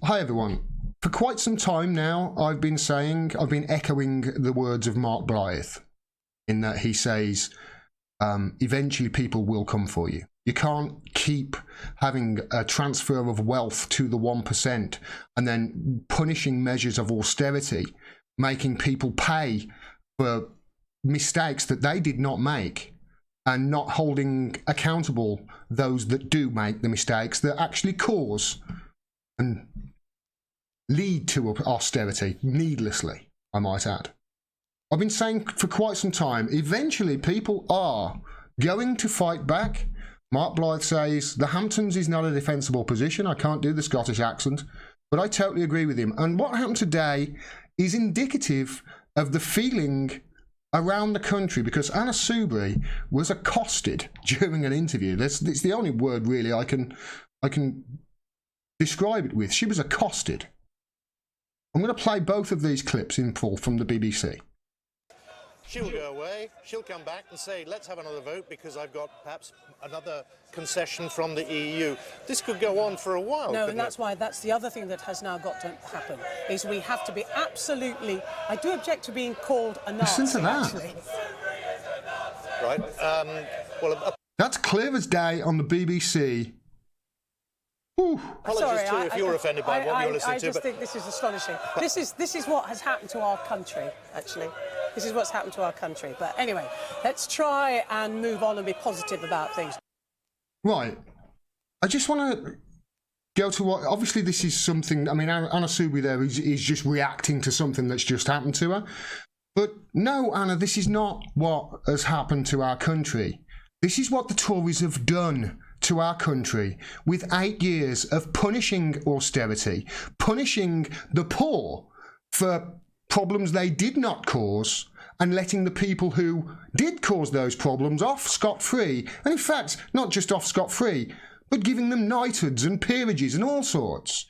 Hi everyone. For quite some time now, I've been echoing the words of Mark Blyth, in that he says, eventually people will come for you. You can't keep having a transfer of wealth to the 1% and then punishing measures of austerity, making people pay for mistakes that they did not make, and not holding accountable those that do make the mistakes that actually cause and lead to austerity needlessly, I might add. I've been saying for quite some time, eventually people are going to fight back. Mark Blyth says, the Hamptons is not a defensible position. I can't do the Scottish accent, but I totally agree with him. And what happened today is indicative of the feeling around the country, because Anna Soubry was accosted during an interview. It's the only word really I can describe it with. She was accosted. I'm going to play both of these clips in full from the BBC. She'll go away, she'll come back and say, let's have another vote because I've got perhaps another concession from the EU. This could go on for a while. No, and that's why that's the other thing that has now got to happen, is we have to be absolutely... I do object to being called a Nazi, listen to that. actually. Right. That's clear as day on the BBC. Whew. Apologies too if you're offended by what you're listening to. I just think this is astonishing. This is what has happened to our country, actually. This is what's happened to our country. But anyway, let's try and move on and be positive about things. Right. I just want to go to what... Obviously, this is something... I mean, Anna Soubry there is just reacting to something that's just happened to her. But no, Anna, this is not what has happened to our country. This is what the Tories have done to our country with 8 years of punishing austerity, punishing the poor for problems they did not cause, and letting the people who did cause those problems off scot-free. And in fact, not just off scot-free, but giving them knighthoods and peerages and all sorts.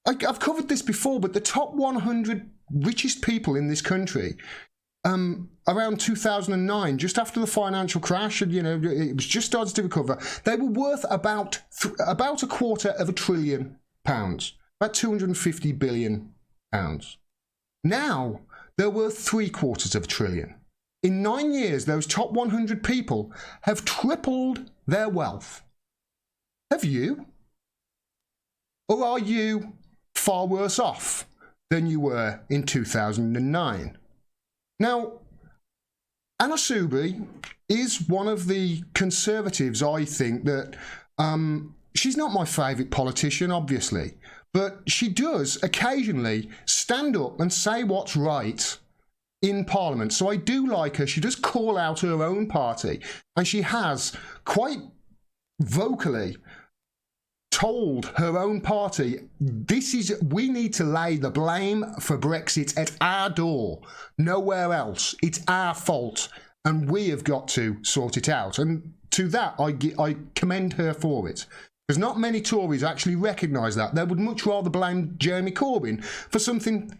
I've covered this before, but the top 100 richest people in this country, around 2009, just after the financial crash, and it was just starting to recover, they were worth about £250 billion, about 250 billion pounds. Now they're worth £750 billion. In 9 years, those top 100 people have tripled their wealth. Have you? Or are you far worse off than you were in 2009? Now, Anna Soubry is one of the Conservatives, I think, that... she's not my favourite politician, obviously, but she does occasionally stand up and say what's right in Parliament. So I do like her. She does call out her own party, and she has quite vocally told her own party, we need to lay the blame for Brexit at our door, nowhere else. It's our fault, and we have got to sort it out. And to that, I commend her for it. Because not many Tories actually recognise that. They would much rather blame Jeremy Corbyn for something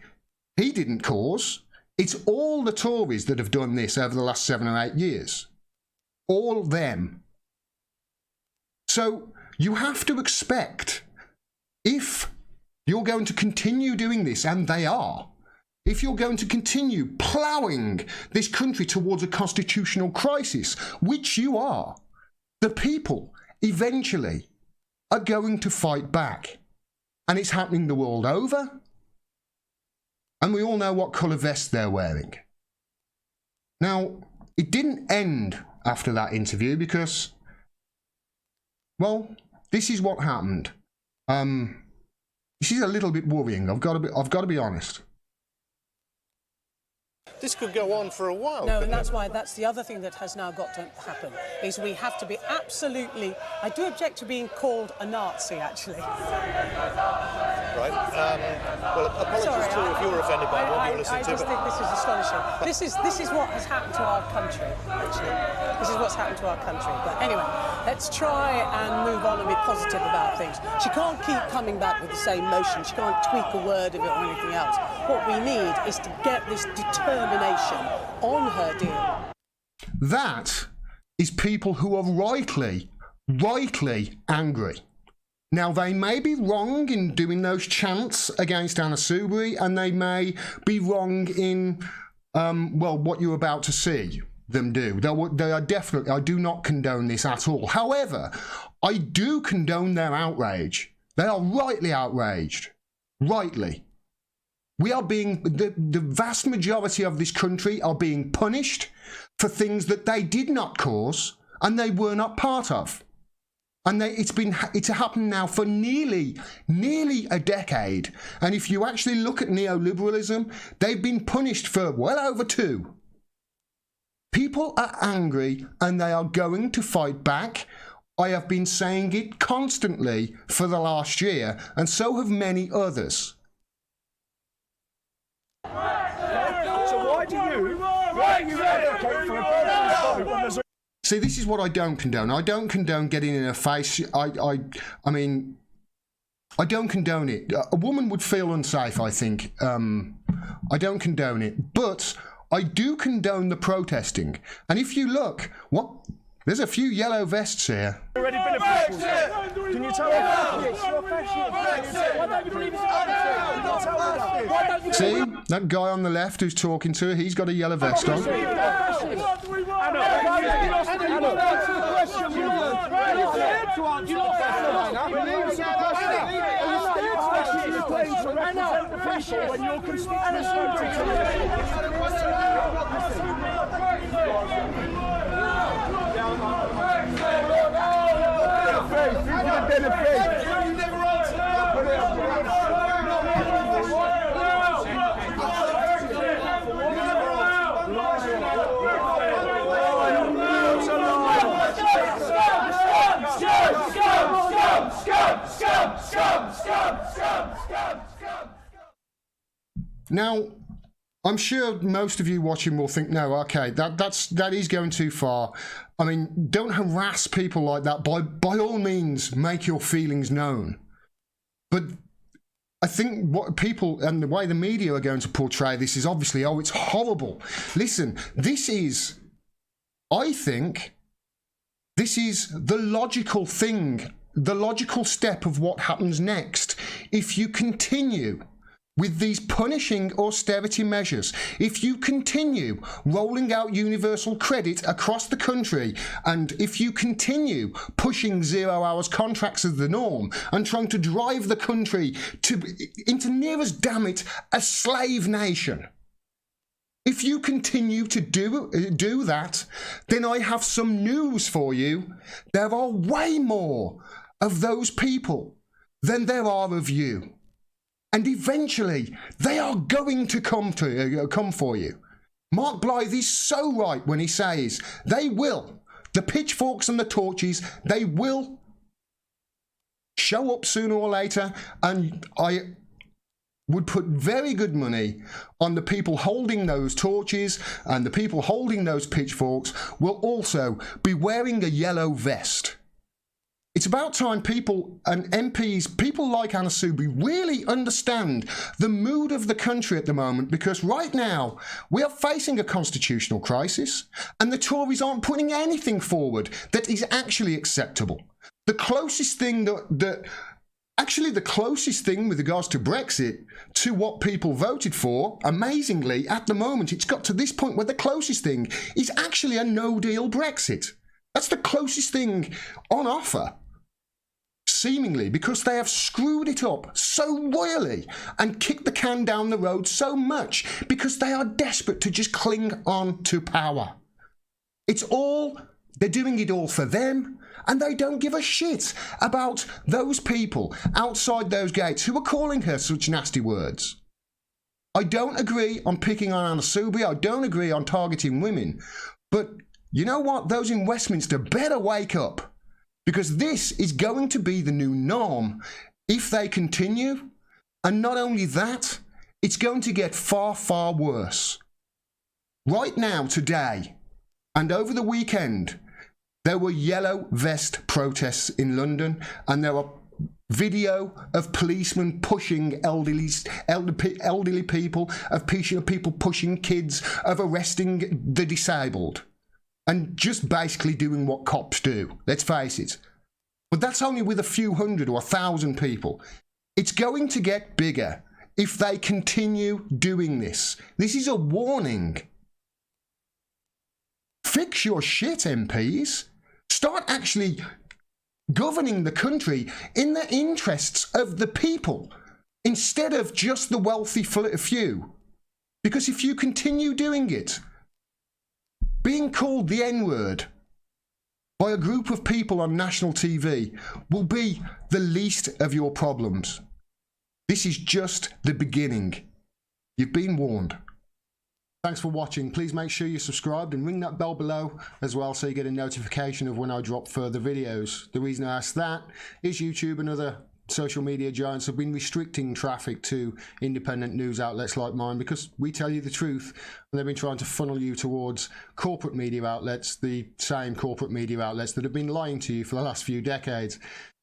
he didn't cause. It's all the Tories that have done this over the last 7 or 8 years. All them. So you have to expect, if you're going to continue doing this, and they are, if you're going to continue ploughing this country towards a constitutional crisis, which you are, the people eventually are going to fight back. And it's happening the world over. And we all know what colour vest they're wearing. Now, it didn't end after that interview because, well, this is what happened. This is a little bit worrying. I've got to be honest. This could go on for a while. No, and that's why that's the other thing that has now got to happen, is we have to be absolutely... I do object to being called a Nazi, actually. Right. Apologies too if you're offended by what you're listening to. I just think this is astonishing. This is what has happened to our country, actually. This is what's happened to our country. But anyway, let's try and move on and be positive about things. She can't keep coming back with the same motion. She can't tweak a word of it or anything else. What we need is to get this determination on her deal. That is people who are rightly angry. Now, they may be wrong in doing those chants against Anna Soubry, and they may be wrong in, what you're about to see them do. They are definitely, I do not condone this at all. However, I do condone their outrage. They are rightly outraged. Rightly. We are being, the vast majority of this country are being punished for things that they did not cause and they were not part of. And it's happened now for nearly a decade. And if you actually look at neoliberalism, they've been punished for well over 2. People are angry and they are going to fight back. I have been saying it constantly for the last year, and so have many others. So why do you advocate for a vote? See, this is what I don't condone. I don't condone getting in her face. I mean, I don't condone it. A woman would feel unsafe, I think. I don't condone it. But I do condone the protesting. And if you look, there's a few yellow vests here. Already been a fascist. Can you tell me? You're a fascist. Why don't you believe it's See, that guy on the left who's talking to her, he's got a yellow vest on. Now, I'm sure most of you watching will think, no, okay, that is going too far. I mean, don't harass people like that. By all means, make your feelings known. But I think what people and the way the media are going to portray this is obviously, oh, it's horrible. Listen, I think this is the logical thing, the logical step of what happens next. If you continue with these punishing austerity measures, if you continue rolling out universal credit across the country, and if you continue pushing 0 hours contracts as the norm and trying to drive the country into near as, damn it, a slave nation, if you continue to do that, then I have some news for you. There are way more of those people than there are of you. And eventually, they are going to come for you. Mark Blythe is so right when he says they will. The pitchforks and the torches, they will show up sooner or later. And I would put very good money on the people holding those torches, and the people holding those pitchforks will also be wearing a yellow vest. It's about time people and MPs, people like Anna Soubry, really understand the mood of the country at the moment, because right now we are facing a constitutional crisis and the Tories aren't putting anything forward that is actually acceptable. The closest thing the closest thing with regards to Brexit to what people voted for, amazingly, at the moment, it's got to this point where the closest thing is actually a no-deal Brexit. That's the closest thing on offer, seemingly, because they have screwed it up so royally and kicked the can down the road so much because they are desperate to just cling on to power. They're doing it all for them, and they don't give a shit about those people outside those gates who are calling her such nasty words. I don't agree on picking on Anna Soubry. I don't agree on targeting women. But you know what? Those in Westminster better wake up, because this is going to be the new norm if they continue. And not only that, it's going to get far, far worse. Right now, today, and over the weekend, there were yellow vest protests in London, and there were video of policemen pushing elderly people, of people pushing kids, of arresting the disabled, and just basically doing what cops do. Let's face it. But that's only with a few hundred or 1,000 people. It's going to get bigger if they continue doing this. This is a warning. Fix your shit, MPs. Start actually governing the country in the interests of the people instead of just the wealthy few. Because if you continue doing it, being called the N-word by a group of people on national TV will be the least of your problems. This is just the beginning. You've been warned. Thanks for watching. Please make sure you're subscribed and ring that bell below as well so you get a notification of when I drop further videos. The reason I ask that is YouTube and other social media giants have been restricting traffic to independent news outlets like mine because we tell you the truth, and they've been trying to funnel you towards corporate media outlets, the same corporate media outlets that have been lying to you for the last few decades.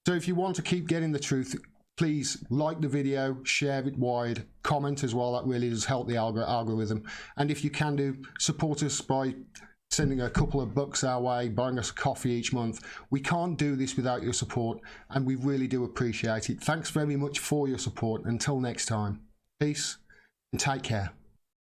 So if you want to keep getting the truth, please like the video, share it wide, comment as well. That really does help the algorithm. And if you can do, support us by sending a couple of bucks our way, buying us a coffee each month. We can't do this without your support, and we really do appreciate it. Thanks very much for your support. Until next time, peace and take care.